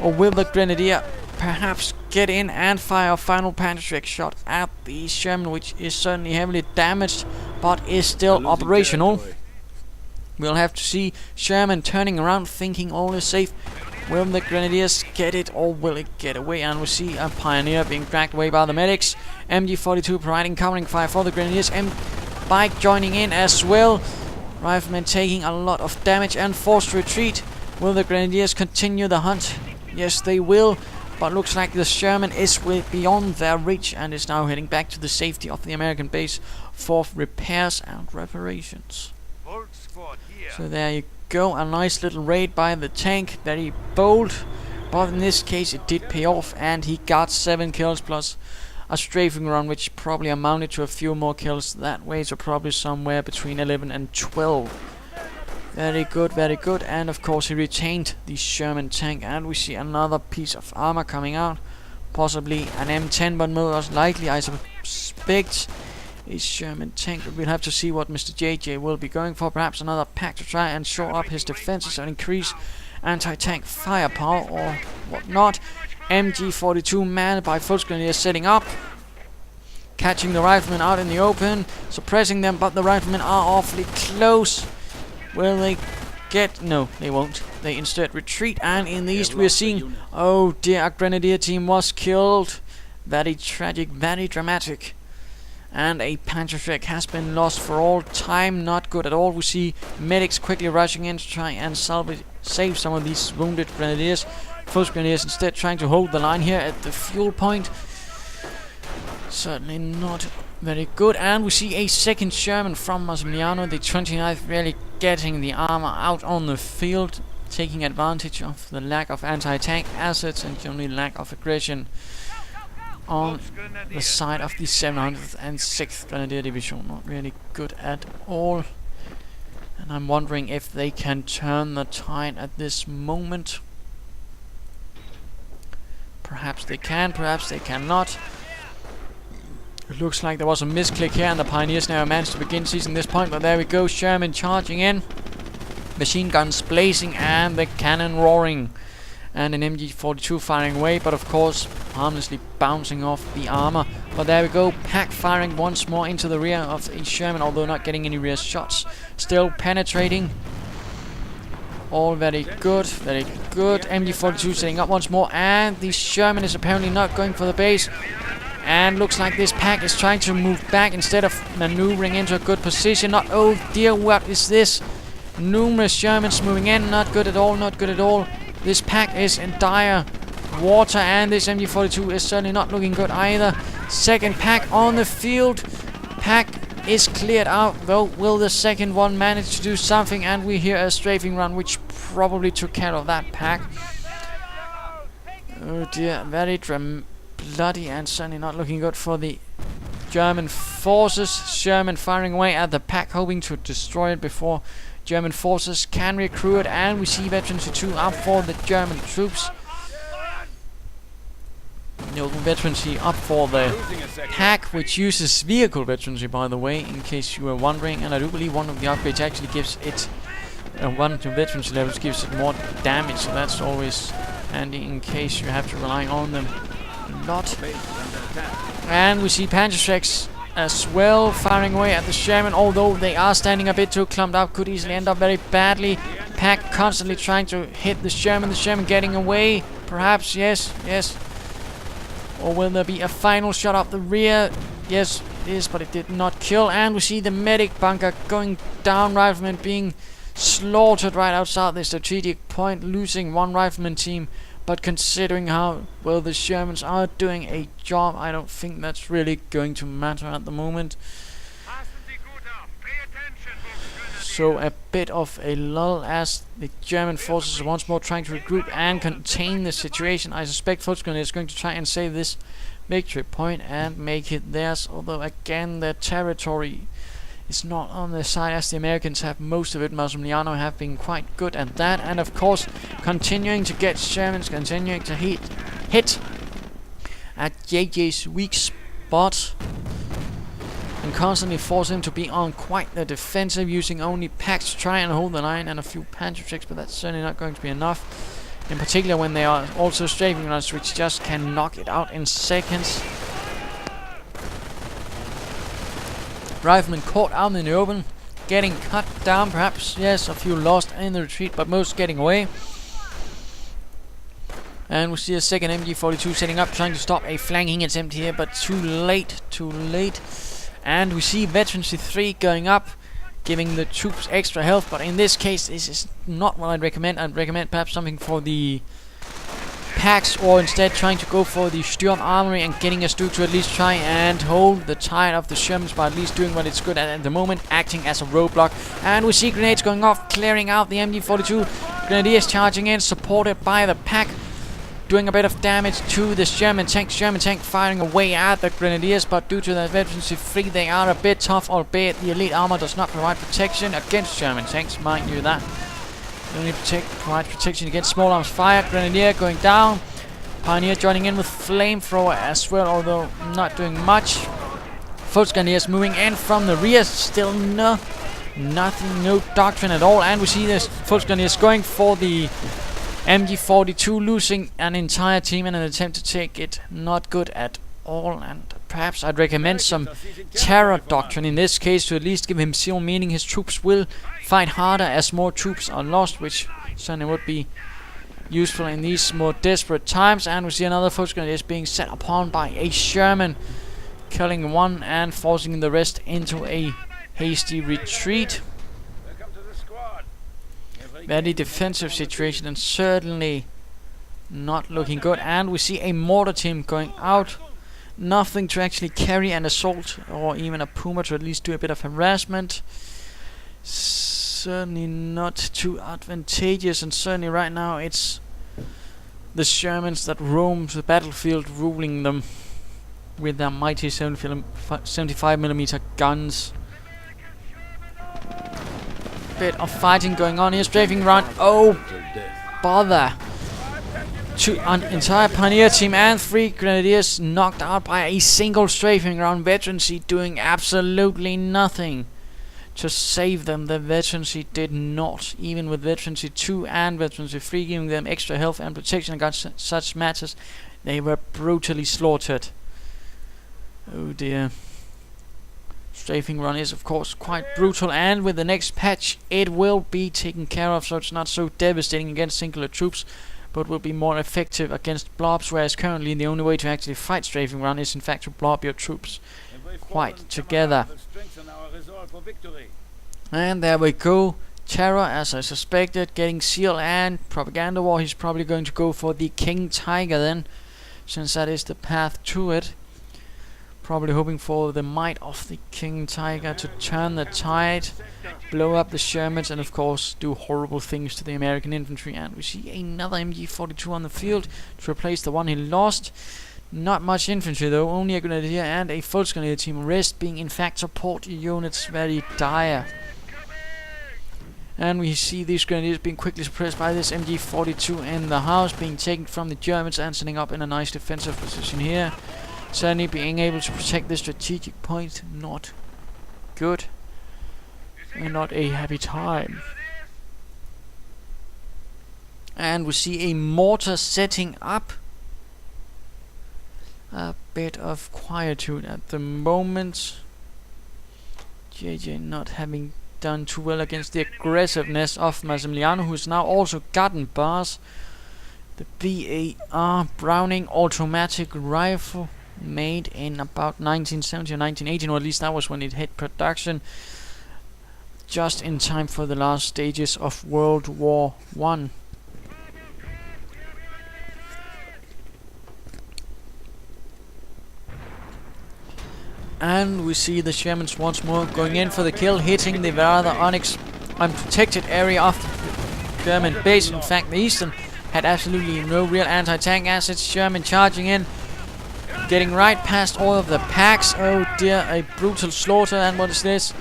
Or will the Grenadier perhaps get in and fire a final Panzerschreck shot at the Sherman, which is certainly heavily damaged, but is still operational? We'll have to see. Sherman turning around, thinking all is safe. Will the Grenadiers get it, or will it get away? And we see a Pioneer being dragged away by the medics. MG42 providing covering fire for the Grenadiers. Bike joining in as well. Riflemen taking a lot of damage and forced retreat. Will the Grenadiers continue the hunt? Yes, they will. But looks like the Sherman is beyond their reach and is now heading back to the safety of the American base for repairs and reparations. So there you go, a nice little raid by the tank, very bold, but in this case it did pay off, and he got 7 kills plus a strafing run, which probably amounted to a few more kills that way, so probably somewhere between 11 and 12. Very good, and of course he retained the Sherman tank, and we see another piece of armor coming out, possibly an M10, but most likely I suspect a Sherman tank. We'll have to see what Mr. JJ will be going for. Perhaps another pack to try and shore up his defenses and increase anti-tank firepower or whatnot. MG42 manned by Foot Grenadiers setting up, catching the riflemen out in the open, suppressing them, but the riflemen are awfully close. Will they get... No, they won't. They instead retreat, and in the east we are seeing... Oh dear, a Grenadier team was killed. Very tragic, very dramatic. And a Panzerschreck has been lost for all time. Not good at all. We see medics quickly rushing in to try and save some of these wounded Grenadiers. Foot Grenadiers instead trying to hold the line here at the fuel point. Certainly not very good. And we see a second Sherman from Massimiliano, the 29th, really getting the armor out on the field, taking advantage of the lack of anti-tank assets and generally lack of aggression on the side of the 706th Grenadier Division. Not really good at all. And I'm wondering if they can turn the tide at this moment. Perhaps they can, perhaps they cannot. It looks like there was a misclick here, and the Pioneers now managed to begin seizing this point, but there we go, Sherman charging in. Machine guns blazing and the cannon roaring. And an MG42 firing away, but of course harmlessly bouncing off the armor. But there we go, pack firing once more into the rear of a Sherman, although not getting any rear shots. Still penetrating. All very good, very good. MG42 setting up once more, and the Sherman is apparently not going for the base. And looks like this pack is trying to move back instead of maneuvering into a good position. Not, oh dear, what is this? Numerous Shermans moving in, not good at all, not good at all. This pack is in dire water, and this MG42 is certainly not looking good either. Second pack on the field. Pack is cleared out, though. Will the second one manage to do something? And we hear a strafing run, which probably took care of that pack. Oh dear, very bloody and certainly not looking good for the German forces. Sherman firing away at the pack, hoping to destroy it before German forces can recruit, and we see Veterancy 2 up for the German troops. No, Veterancy up for the pack, which uses vehicle Veterancy, by the way, in case you were wondering. And I do believe one of the upgrades actually gives it, one of the Veterancy levels gives it more damage, so that's always handy in case you have to rely on them a lot. And we see Panzerschrecks as well, firing away at the Sherman, although they are standing a bit too clumped up, could easily end up very badly. Pack constantly trying to hit the Sherman getting away, perhaps, yes. Or will there be a final shot up the rear? Yes, it is, but it did not kill. And we see the medic bunker going down, riflemen being slaughtered right outside the strategic point, losing one rifleman team. But considering how well the Shermans are doing a job, I don't think that's really going to matter at the moment. So a bit of a lull as the German forces are once more trying to regroup and contain the situation. I suspect Foot Grenadiers is going to try and save this victory point and make it theirs, although again their territory is not on their side, as the Americans have most of it. Massimiliano have been quite good at that, and of course continuing to get Shermans, continuing to hit at JJ's weak spot and constantly force him to be on quite the defensive, using only packs to try and hold the line and a few Panzerschrecks, but that's certainly not going to be enough. In particular when they are also strafing runners, which just can knock it out in seconds. Riflemen caught out in the open, getting cut down perhaps. Yes, a few lost in the retreat, but most getting away. And we see a second MG42 setting up, trying to stop a flanking attempt here, but too late. And we see Veterans 3 going up, giving the troops extra health, but in this case this is not what I'd recommend. I'd recommend perhaps something for the packs, or instead trying to go for the Sturm Armory and getting a Stu to at least try and hold the tide of the Shermans by at least doing what it's good at the moment, acting as a roadblock. And we see grenades going off, clearing out the MG42. Grenadiers charging in, supported by the pack, doing a bit of damage to the German tank. German tank firing away at the Grenadiers, but due to the Veterans 3 they are a bit tough, albeit the elite armor does not provide protection against German tanks, mind you that. Only provides protection against small arms fire. Grenadier going down. Pioneer joining in with flamethrower as well, although not doing much. Volksgrenadiers moving in from the rear, still nothing, no doctrine at all. And we see this Volksgrenadiers going for the MG42, losing an entire team in an attempt to take it. Not good at all. And perhaps I'd recommend some terror doctrine in this case to at least give him zero meaning. His troops will fight harder as more troops are lost, which certainly would be useful in these more desperate times. And we see another Volksgrenadiers being set upon by a Sherman, killing one and forcing the rest into a hasty retreat. Very defensive situation and certainly not looking good. And we see a mortar team going out. Nothing to actually carry an assault or even a Puma to at least do a bit of harassment. Certainly not too advantageous, and certainly right now it's the Shermans that roam the battlefield, ruling them with their mighty 75mm guns. Bit of fighting going on here, strafing around. Oh, bother. An entire Pioneer team and 3 Grenadiers knocked out by a single strafing round. Veterancy doing absolutely nothing to save them. The Veterancy did not, even with Veterancy 2 and Veterancy 3 giving them extra health and protection against such matters. They were brutally slaughtered. Oh dear. Strafing run is of course quite brutal, and with the next patch it will be taken care of, so it's not so devastating against singular troops, but will be more effective against blobs, whereas currently the only way to actually fight strafing run is in fact to blob your troops quite together. And there we go. Terror, as I suspected, getting Seal and Propaganda War. He's probably going to go for the King Tiger then, since that is the path to it. Probably hoping for the might of the King Tiger to turn the tide, blow up the Shermans, and of course do horrible things to the American infantry. And we see another MG42 on the field to replace the one he lost. Not much infantry though, only a Grenadier and a Volksgrenadier team, rest being in fact support units. Very dire. And we see these Grenadiers being quickly suppressed by this MG42 in the house, being taken from the Germans and setting up in a nice defensive position here. Certainly being able to protect this strategic point, not good. And not a happy time. And we see a mortar setting up. A bit of quietude at the moment. JJ not having done too well against the aggressiveness of Massimiliano, who's now also gotten bars. The BAR Browning automatic rifle, made in about 1970 or 1918, or at least that was when it hit production, just in time for the last stages of World War I. And we see the Shermans once more going in for the kill, hitting the rather unprotected area of the German base. In fact, the Eastern had absolutely no real anti-tank assets. Sherman charging in, getting right past all of the packs. Oh dear, a brutal slaughter. And what is this?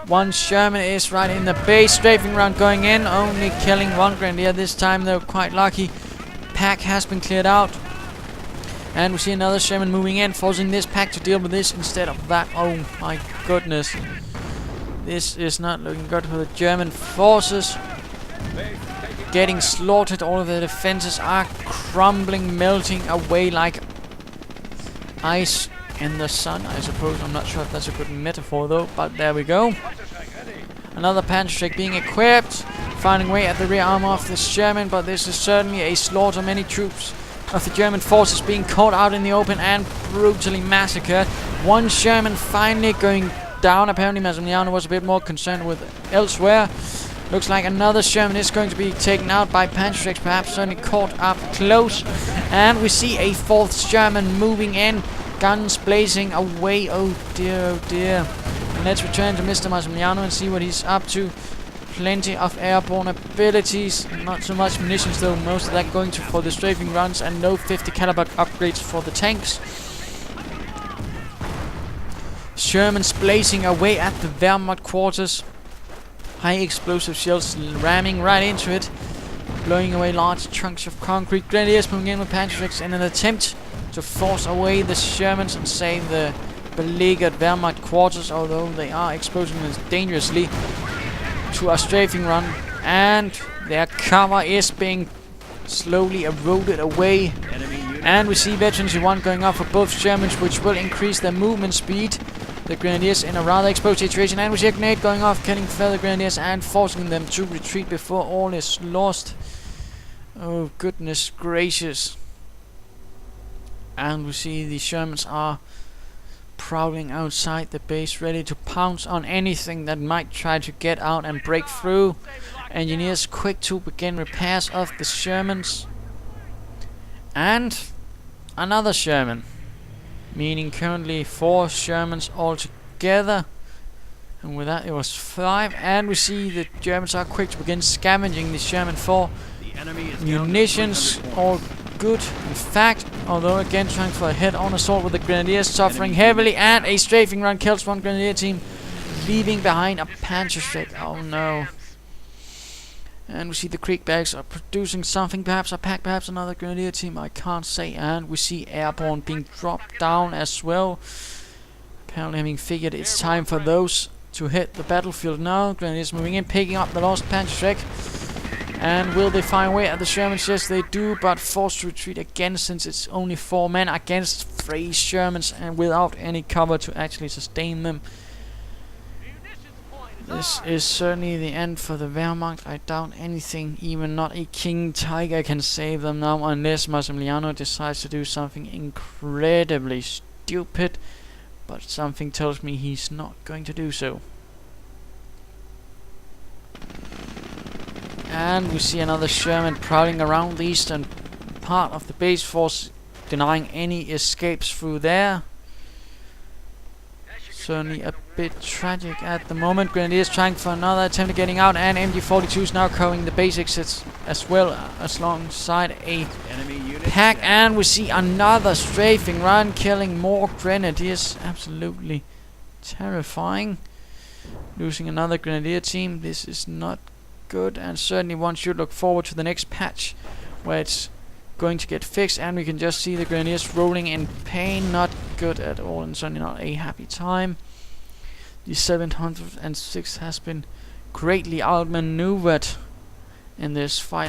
One Sherman is right in the base, strafing round going in, only killing one Grenadier this time. They're quite lucky. Pack has been cleared out. And we see another Sherman moving in, forcing this pack to deal with this instead of that. Oh my goodness. This is not looking good for the German forces. getting slaughtered. All of the defenses are crumbling, melting away like ice in the sun, I suppose. I'm not sure if that's a good metaphor though, but there we go. Another Panzerstreak being equipped, finding way at the rear arm of this German, but this is certainly a slaughter. Many troops of the German forces being caught out in the open and brutally massacred. One Sherman finally going down. Apparently Massimiliano was a bit more concerned with elsewhere. Looks like another Sherman is going to be taken out by Panzerstreaks, perhaps certainly caught up close. And we see a fourth Sherman moving in, guns blazing away. Oh dear, oh dear. And let's return to Mr. Massimiliano and see what he's up to. Plenty of airborne abilities, not so much munitions though, most of that going to for the strafing runs, and no 50 caliber upgrades for the tanks. Shermans blazing away at the Wehrmacht quarters. High explosive shells ramming right into it, blowing away large chunks of concrete. Grenadiers moving in with Panzerstreaks in an attempt to force away the Shermans and save the beleaguered Wehrmacht quarters, although they are exposing them dangerously to a strafing run, and their cover is being slowly eroded away. And we see Veterans U1 going off for both Germans, which will increase their movement speed. The Grenadiers in a rather exposed situation, and we see a grenade going off, killing further Grenadiers and forcing them to retreat before all is lost. Oh goodness gracious. And we see the Shermans are prowling outside the base, ready to pounce on anything that might try to get out and break through. Engineers quick to begin repairs of the Shermans. And another Sherman, meaning currently 4 Shermans altogether. And with that it was 5. And we see the Germans are quick to begin scavenging the Sherman for munitions. All good, in fact, although again trying for a head-on assault with the Grenadiers, suffering heavily, and a strafing run kills one Grenadier team, leaving behind a Panzerstreak. Oh no. And we see the creek bags are producing something, perhaps a pack, perhaps another Grenadier team, I can't say. And we see airborne being dropped down as well, apparently having figured it's time for those to hit the battlefield now. Grenadiers moving in, picking up the lost Panzerstreak. And will they find way at the Shermans? Yes, they do, but forced to retreat again, since it's only 4 men against 3 Shermans and without any cover to actually sustain them. This is certainly the end for the Wehrmacht. I doubt anything, even not a King Tiger, can save them now, unless Massimiliano decides to do something incredibly stupid, but something tells me he's not going to do so. And we see another Sherman prowling around the eastern part of the base force, denying any escapes through there. Certainly a bit tragic at the moment. Grenadiers trying for another attempt at getting out, and MG42s now covering the base exits as well, as alongside a pack. And we see another strafing run, killing more Grenadiers. Absolutely terrifying. Losing another Grenadier team. This is not good, and certainly one should look forward to the next patch where it's going to get fixed, and we can just see the Grenadiers rolling in pain. Not good at all, and certainly not a happy time. The 706 has been greatly outmaneuvered in this fight.